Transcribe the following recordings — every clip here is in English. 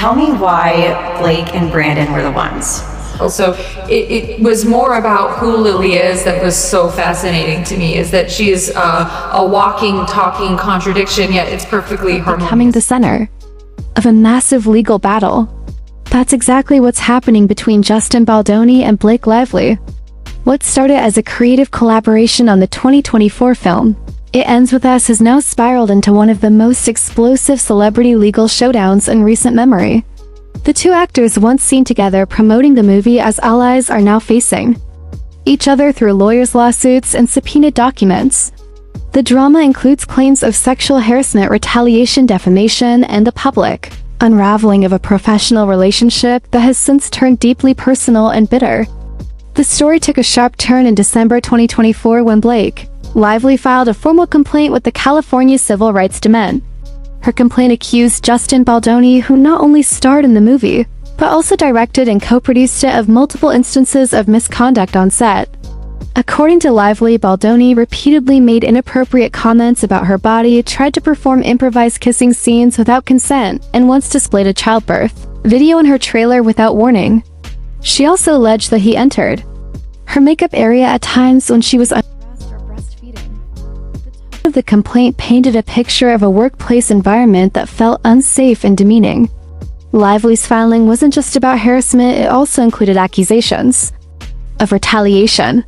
Tell me why Blake and Brandon were the ones. So it was more about who Lily is that was so fascinating to me, is that she's a walking, talking contradiction, yet it's perfectly harmonious. Becoming the center of a massive legal battle. That's exactly what's happening between Justin Baldoni and Blake Lively. What started as a creative collaboration on the 2024 film, It Ends With Us, has now spiraled into one of the most explosive celebrity legal showdowns in recent memory. The two actors, once seen together promoting the movie as allies, are now facing each other through lawyers' lawsuits and subpoenaed documents. The drama includes claims of sexual harassment, retaliation, defamation, and the public unraveling of a professional relationship that has since turned deeply personal and bitter. The story took a sharp turn in December 2024 when Blake Lively filed a formal complaint with the California Civil Rights Division. Her complaint accused Justin Baldoni, who not only starred in the movie, but also directed and co-produced it, of multiple instances of misconduct on set. According to Lively, Baldoni repeatedly made inappropriate comments about her body, tried to perform improvised kissing scenes without consent, and once displayed a childbirth video in her trailer without warning. She also alleged that he entered her makeup area at times when she was undressed or breastfeeding. The tone of the complaint painted a picture of a workplace environment that felt unsafe and demeaning. Lively's filing wasn't just about harassment, it also included accusations of retaliation.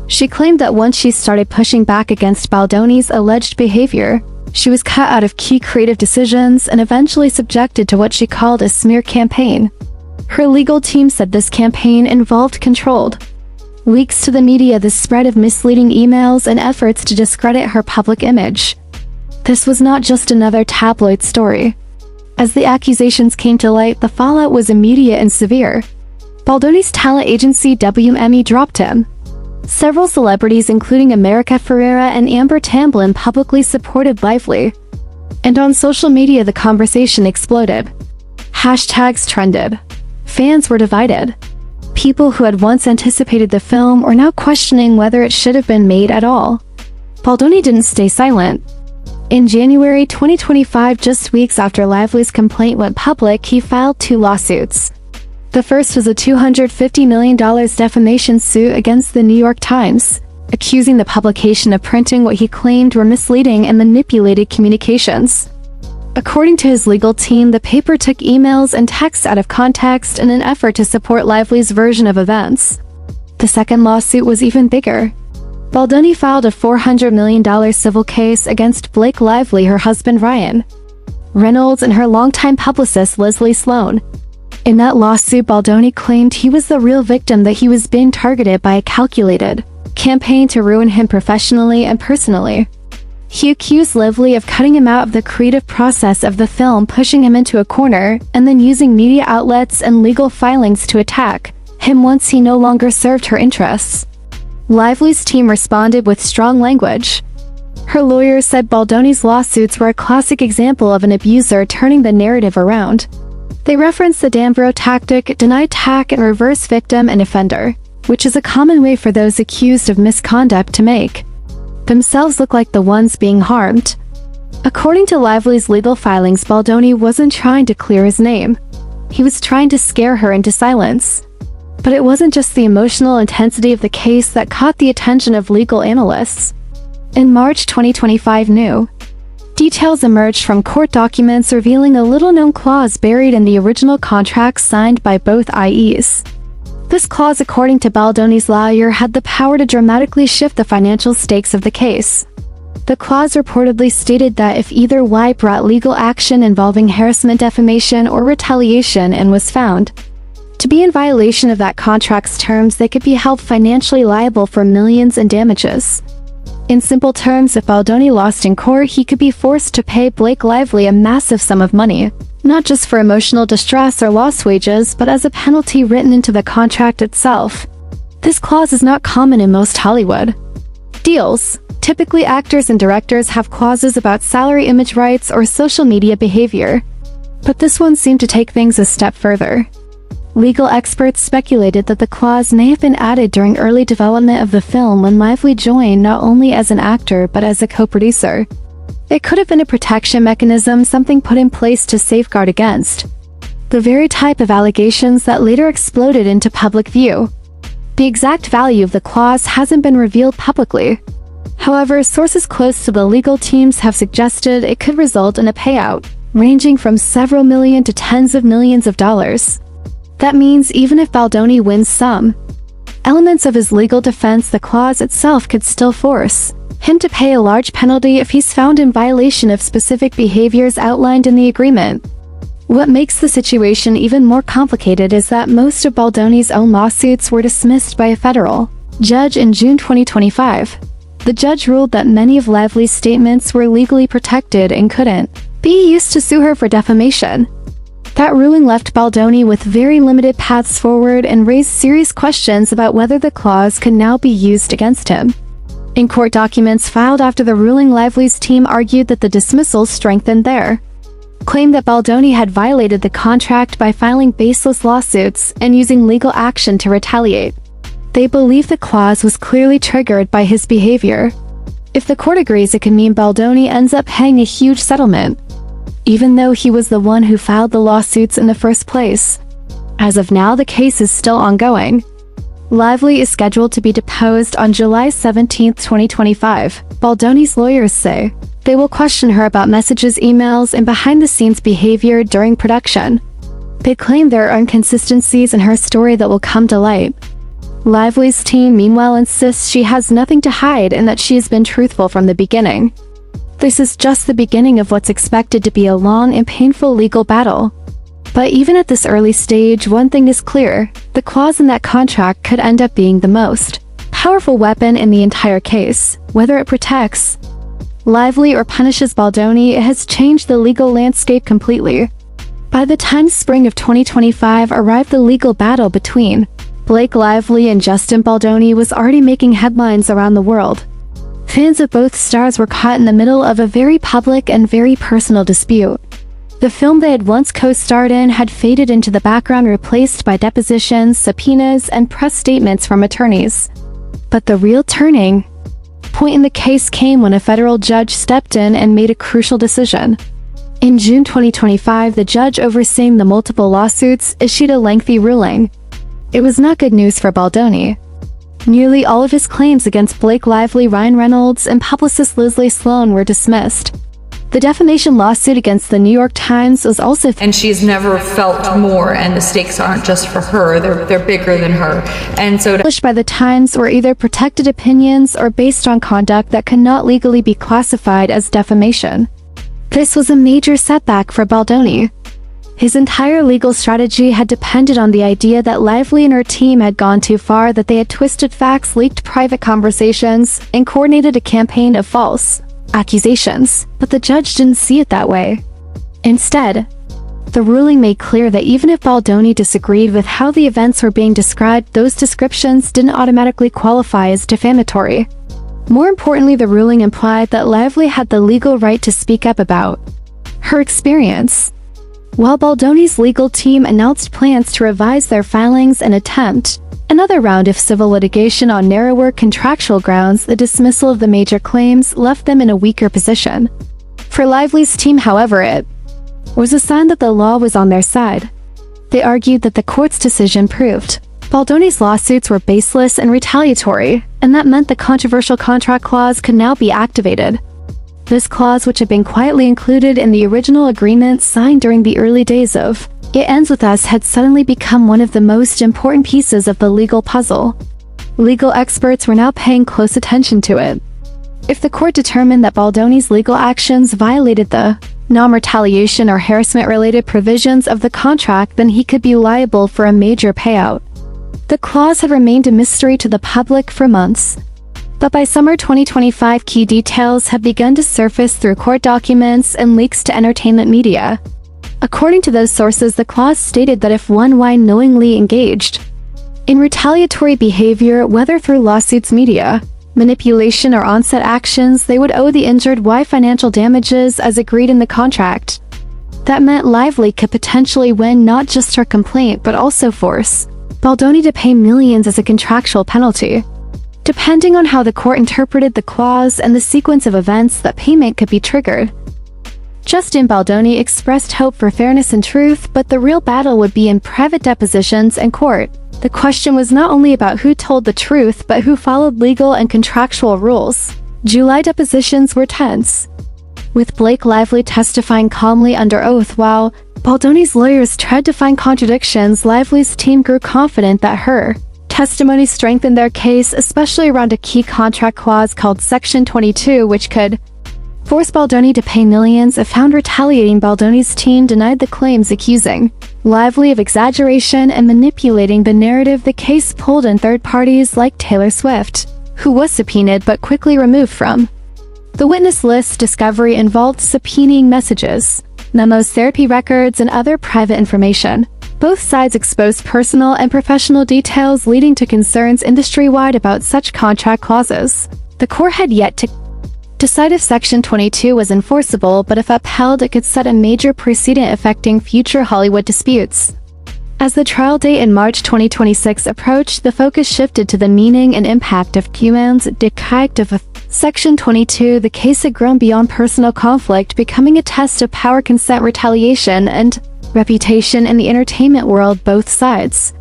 She claimed that once she started pushing back against Baldoni's alleged behavior, she was cut out of key creative decisions and eventually subjected to what she called a smear campaign. Her legal team said this campaign involved controlled leaks to the media, the spread of misleading emails, and efforts to discredit her public image. This was not just another tabloid story. As the accusations came to light, the fallout was immediate and severe. Baldoni's talent agency WME dropped him. Several celebrities, including America Ferrera and Amber Tamblyn, publicly supported Lively. And on social media, the conversation exploded. Hashtags trended. Fans were divided. People who had once anticipated the film were now questioning whether it should have been made at all. Baldoni didn't stay silent. In January 2025, just weeks after Lively's complaint went public, he filed two lawsuits. The first was a $250 million defamation suit against the New York Times, accusing the publication of printing what he claimed were misleading and manipulated communications. According to his legal team, the paper took emails and texts out of context in an effort to support Lively's version of events. The second lawsuit was even bigger. Baldoni filed a $400 million civil case against Blake Lively, her husband Ryan Reynolds, and her longtime publicist Leslie Sloan. In that lawsuit, Baldoni claimed he was the real victim, that he was being targeted by a calculated campaign to ruin him professionally and personally. He accused Lively of cutting him out of the creative process of the film, pushing him into a corner, and then using media outlets and legal filings to attack him once he no longer served her interests. Lively's team responded with strong language. Her lawyers said Baldoni's lawsuits were a classic example of an abuser turning the narrative around. They referenced the Danbro tactic, deny attack, and reverse victim and offender, which is a common way for those accused of misconduct to make themselves look like the ones being harmed. According to Lively's legal filings, Baldoni wasn't trying to clear his name. He was trying to scare her into silence. But it wasn't just the emotional intensity of the case that caught the attention of legal analysts. In March 2025, new details emerged from court documents revealing a little-known clause buried in the original contracts signed by both IEs. This clause, according to Baldoni's lawyer, had the power to dramatically shift the financial stakes of the case. The clause reportedly stated that if either Y brought legal action involving harassment, defamation, or retaliation and was found to be in violation of that contract's terms, they could be held financially liable for millions in damages. In simple terms, if Baldoni lost in court, he could be forced to pay Blake Lively a massive sum of money, not just for emotional distress or lost wages, but as a penalty written into the contract itself. This clause is not common in most Hollywood deals. Typically, actors and directors have clauses about salary, image rights, or social media behavior. But this one seemed to take things a step further. Legal experts speculated that the clause may have been added during early development of the film when Lively joined not only as an actor but as a co-producer. It could have been a protection mechanism, something put in place to safeguard against the very type of allegations that later exploded into public view. The exact value of the clause hasn't been revealed publicly. However, sources close to the legal teams have suggested it could result in a payout, ranging from several million to tens of millions of dollars. That means even if Baldoni wins some elements of his legal defense, the clause itself could still force him to pay a large penalty if he's found in violation of specific behaviors outlined in the agreement. What makes the situation even more complicated is that most of Baldoni's own lawsuits were dismissed by a federal judge in June 2025. The judge ruled that many of Lively's statements were legally protected and couldn't be used to sue her for defamation. That ruling left Baldoni with very limited paths forward and raised serious questions about whether the clause could now be used against him. In court documents filed after the ruling, Lively's team argued that the dismissals strengthened their claim that Baldoni had violated the contract by filing baseless lawsuits and using legal action to retaliate. They believe the clause was clearly triggered by his behavior. If the court agrees, it could mean Baldoni ends up paying a huge settlement, even though he was the one who filed the lawsuits in the first place. As of now, the case is still ongoing. Lively is scheduled to be deposed on July 17, 2025. Baldoni's lawyers say they will question her about messages, emails, and behind-the-scenes behavior during production. They claim there are inconsistencies in her story that will come to light. Lively's team, meanwhile, insists she has nothing to hide and that she has been truthful from the beginning. This is just the beginning of what's expected to be a long and painful legal battle. But even at this early stage, one thing is clear: the clause in that contract could end up being the most powerful weapon in the entire case. Whether it protects Lively or punishes Baldoni, it has changed the legal landscape completely. By the time spring of 2025 arrived, the legal battle between Blake Lively and Justin Baldoni was already making headlines around the world. Fans of both stars were caught in the middle of a very public and very personal dispute. The film they had once co-starred in had faded into the background, replaced by depositions, subpoenas, and press statements from attorneys. But the real turning point in the case came when a federal judge stepped in and made a crucial decision. In June 2025, the judge overseeing the multiple lawsuits issued a lengthy ruling. It was not good news for Baldoni. Nearly all of his claims against Blake Lively, Ryan Reynolds, and publicist Leslie Sloan were dismissed. The defamation lawsuit against the New York Times was also And she's never felt more, and the stakes aren't just for her, they're bigger than her. And so published by the Times were either protected opinions or based on conduct that could not legally be classified as defamation. This was a major setback for Baldoni. His entire legal strategy had depended on the idea that Lively and her team had gone too far, that they had twisted facts, leaked private conversations, and coordinated a campaign of false accusations, but the judge didn't see it that way. Instead, the ruling made clear that even if Baldoni disagreed with how the events were being described, those descriptions didn't automatically qualify as defamatory. More importantly, the ruling implied that Lively had the legal right to speak up about her experience. While Baldoni's legal team announced plans to revise their filings and attempt another round of civil litigation on narrower contractual grounds, the dismissal of the major claims left them in a weaker position. For Lively's team, however, it was a sign that the law was on their side. They argued that the court's decision proved Baldoni's lawsuits were baseless and retaliatory, and that meant the controversial contract clause could now be activated. This clause, which had been quietly included in the original agreement signed during the early days of It Ends With Us, had suddenly become one of the most important pieces of the legal puzzle. Legal experts were now paying close attention to it. If the court determined that Baldoni's legal actions violated the non-retaliation or harassment-related provisions of the contract, then he could be liable for a major payout. The clause had remained a mystery to the public for months. But by summer 2025, key details have begun to surface through court documents and leaks to entertainment media. According to those sources, the clause stated that if one knowingly engaged in retaliatory behavior, whether through lawsuits, media manipulation, or on-set actions, they would owe the injured financial damages as agreed in the contract. That meant Lively could potentially win not just her complaint, but also force Baldoni to pay millions as a contractual penalty. Depending on how the court interpreted the clause and the sequence of events, that payment could be triggered. Justin Baldoni expressed hope for fairness and truth, but the real battle would be in private depositions and court. The question was not only about who told the truth, but who followed legal and contractual rules. July depositions were tense, with Blake Lively testifying calmly under oath while Baldoni's lawyers tried to find contradictions. Lively's team grew confident that her testimony strengthened their case, especially around a key contract clause called Section 22, which could force Baldoni to pay millions if found retaliating. Baldoni's team denied the claims, accusing Lively of exaggeration and manipulating the narrative. The case pulled in third parties like Taylor Swift, who was subpoenaed but quickly removed from the witness list. Discovery involved subpoenaing messages, memos, therapy records, and other private information. Both sides exposed personal and professional details, leading to concerns industry-wide about such contract clauses. The court had yet to decide if Section 22 was enforceable, but if upheld, it could set a major precedent affecting future Hollywood disputes. As the trial date in March 2026 approached, the focus shifted to the meaning and impact of compensate of Section 22. The case had grown beyond personal conflict, becoming a test of power, consent, retaliation, and reputation in the entertainment world. Both sides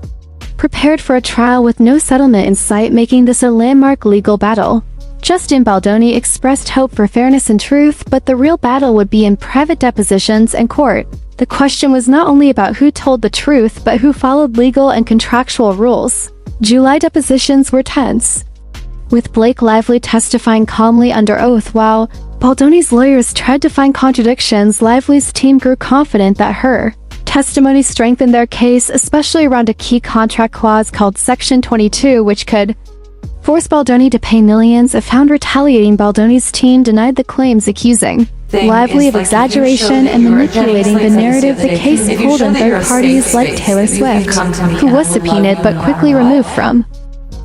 prepared for a trial with no settlement in sight, making this a landmark legal battle. Justin Baldoni expressed hope for fairness and truth, but the real battle would be in private depositions and court. The question was not only about who told the truth, but who followed legal and contractual rules. July depositions were tense, with Blake Lively testifying calmly under oath while Baldoni's lawyers tried to find contradictions. Lively's team grew confident that her testimony strengthened their case, especially around a key contract clause called Section 22, which could force Baldoni to pay millions if found retaliating. Baldoni's team denied the claims, accusing Lively of exaggeration and manipulating the narrative. The case pulled in third parties like Taylor Swift, who was subpoenaed but quickly removed from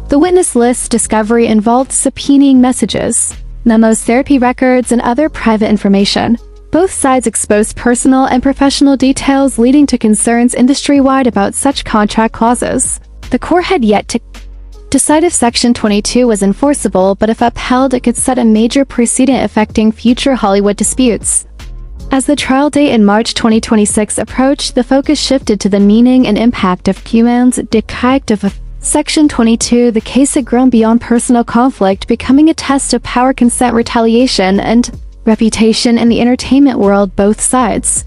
the witness list. Discovery involved subpoenaing messages, memos, therapy records, and other private information. Both sides exposed personal and professional details, leading to concerns industry-wide about such contract clauses. The court had yet to decide if Section 22 was enforceable, but if upheld, it could set a major precedent affecting future Hollywood disputes. As the trial date in March 2026 approached, the focus shifted to the meaning and impact of compensate of Section 22. The case had grown beyond personal conflict, becoming a test of power, consent, retaliation, and reputation in the entertainment world. Both sides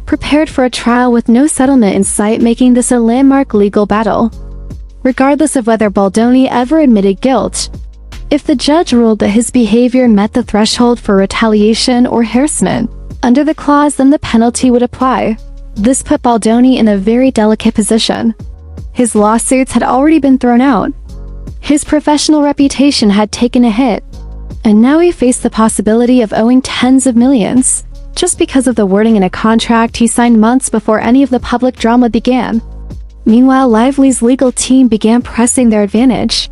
prepared for a trial with no settlement in sight, making this a landmark legal battle. Regardless of whether Baldoni ever admitted guilt, if the judge ruled that his behavior met the threshold for retaliation or harassment under the clause, then the penalty would apply. This put Baldoni in a very delicate position. His lawsuits had already been thrown out. His professional reputation had taken a hit, and now he faced the possibility of owing tens of millions, just because of the wording in a contract he signed months before any of the public drama began. Meanwhile, Lively's legal team began pressing their advantage.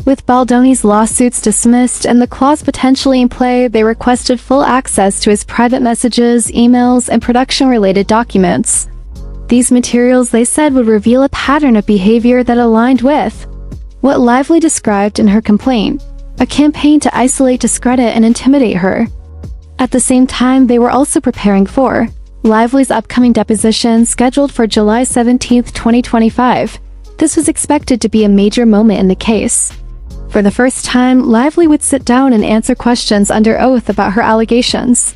With Baldoni's lawsuits dismissed and the clause potentially in play, they requested full access to his private messages, emails, and production-related documents. These materials, they said, would reveal a pattern of behavior that aligned with what Lively described in her complaint, a campaign to isolate, discredit, and intimidate her. At the same time, they were also preparing for Lively's upcoming deposition, scheduled for July 17, 2025. This was expected to be a major moment in the case. For the first time, Lively would sit down and answer questions under oath about her allegations,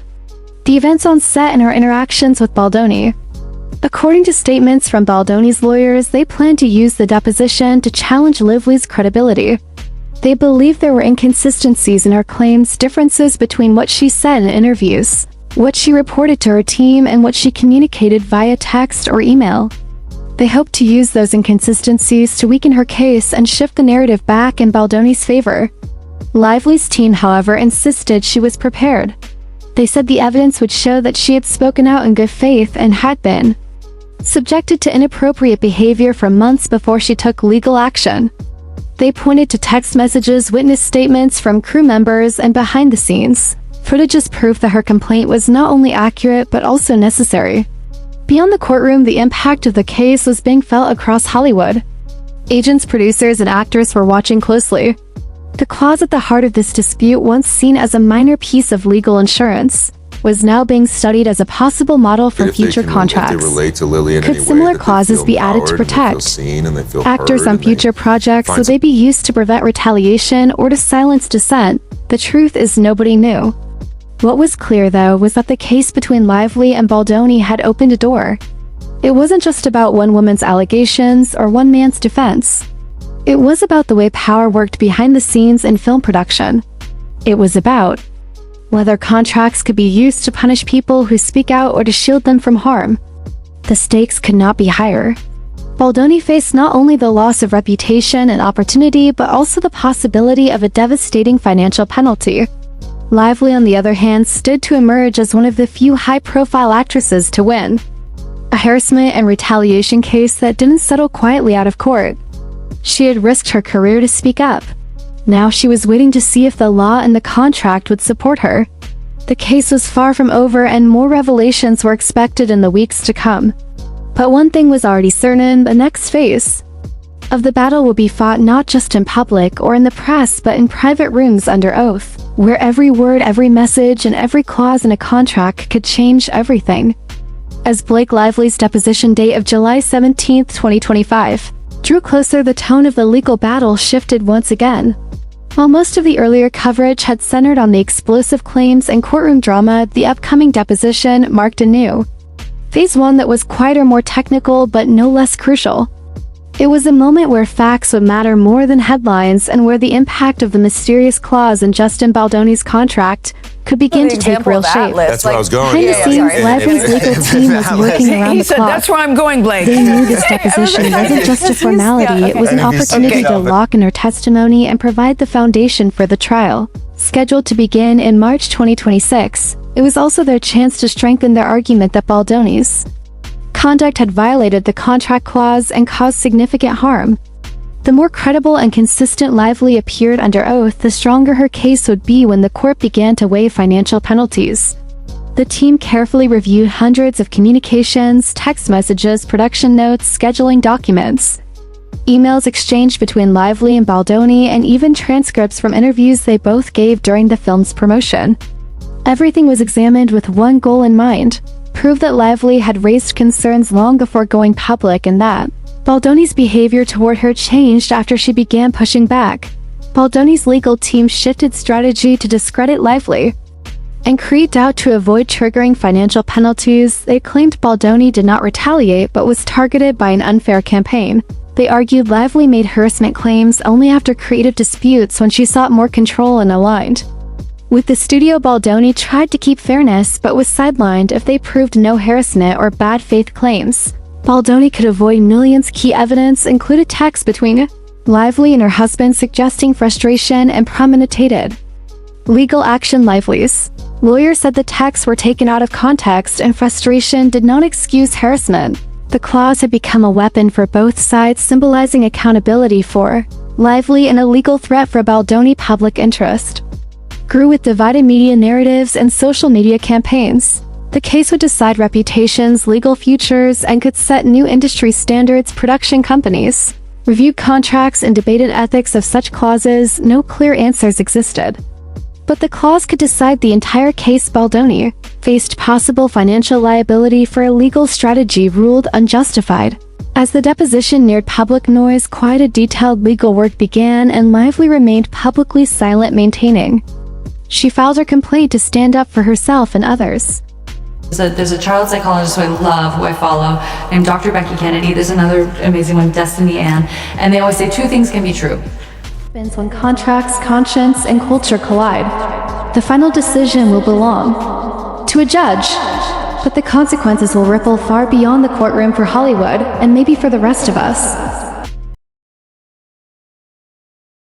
the events on set, and her interactions with Baldoni. According to statements from Baldoni's lawyers, they plan to use the deposition to challenge Lively's credibility. They believe there were inconsistencies in her claims, differences between what she said in interviews, what she reported to her team, and what she communicated via text or email. They hope to use those inconsistencies to weaken her case and shift the narrative back in Baldoni's favor. Lively's team, however, insisted she was prepared. They said the evidence would show that she had spoken out in good faith and had been subjected to inappropriate behavior for months before she took legal action. They pointed to text messages, witness statements from crew members, and behind-the-scenes footage as proof that her complaint was not only accurate but also necessary. Beyond the courtroom, the impact of the case was being felt across Hollywood. Agents, producers, and actors were watching closely. The clause at the heart of this dispute, once seen as a minor piece of legal insurance, was now being studied as a possible model for future contracts. Could similar clauses be added to protect actors on future projects? Would they be used to prevent retaliation or to silence dissent? The truth is nobody knew. What was clear, though, was that the case between Lively and Baldoni had opened a door. It wasn't just about one woman's allegations or one man's defense. It was about the way power worked behind the scenes in film production. It was about whether contracts could be used to punish people who speak out or to shield them from harm. The stakes could not be higher. Baldoni faced not only the loss of reputation and opportunity, but also the possibility of a devastating financial penalty. Lively, on the other hand, stood to emerge as one of the few high-profile actresses to win a harassment and retaliation case that didn't settle quietly out of court. She had risked her career to speak up. Now she was waiting to see if the law and the contract would support her. The case was far from over, and more revelations were expected in the weeks to come. But one thing was already certain: the next phase of the battle will be fought not just in public or in the press, but in private rooms under oath, where every word, every message, and every clause in a contract could change everything. As Blake Lively's deposition date of July 17, 2025, drew closer, the tone of the legal battle shifted once again. While most of the earlier coverage had centered on the explosive claims and courtroom drama, the upcoming deposition marked a new phase, one that was quieter, more technical, but no less crucial. It was a moment where facts would matter more than headlines, and where the impact of the mysterious clause in Justin Baldoni's contract could begin to take real shape. That's where I was going. Behind the scenes, Lively's legal team was working around the clock. That's where I'm going, Blake. They knew this deposition wasn't just a formality, it was an opportunity to lock in her testimony and provide the foundation for the trial. Scheduled to begin in March 2026, it was also their chance to strengthen their argument that Baldoni's conduct had violated the contract clause and caused significant harm. The more credible and consistent Lively appeared under oath, the stronger her case would be when the court began to weigh financial penalties. The team carefully reviewed hundreds of communications, text messages, production notes, scheduling documents, emails exchanged between Lively and Baldoni, and even transcripts from interviews they both gave during the film's promotion. Everything was examined with one goal in mind: prove that Lively had raised concerns long before going public, and that Baldoni's behavior toward her changed after she began pushing back. Baldoni's legal team shifted strategy to discredit Lively and create doubt to avoid triggering financial penalties. They claimed Baldoni did not retaliate but was targeted by an unfair campaign. They argued Lively made harassment claims only after creative disputes, when she sought more control and aligned with the studio. Baldoni tried to keep fairness but was sidelined if they proved no harassment or bad faith claims. Baldoni could avoid millions. Key evidence included texts between Lively and her husband suggesting frustration and premeditated legal action. Lively's lawyer said the texts were taken out of context and frustration did not excuse harassment. The clause had become a weapon for both sides, symbolizing accountability for Lively and a legal threat for Baldoni. Public interest grew with divided media narratives and social media campaigns. The case would decide reputations, legal futures, and could set new industry standards. Production companies reviewed contracts and debated ethics of such clauses. No clear answers existed, but the clause could decide the entire case. Baldoni faced possible financial liability for a legal strategy ruled unjustified. As the deposition neared, public noise quieted, detailed legal work began, and Lively remained publicly silent, maintaining she filed her complaint to stand up for herself and others. There's a child psychologist who I love, who I follow, named Dr. Becky Kennedy. There's another amazing one, Destiny Ann. And they always say two things can be true. When contracts, conscience, and culture collide, the final decision will belong to a judge, but the consequences will ripple far beyond the courtroom for Hollywood, and maybe for the rest of us.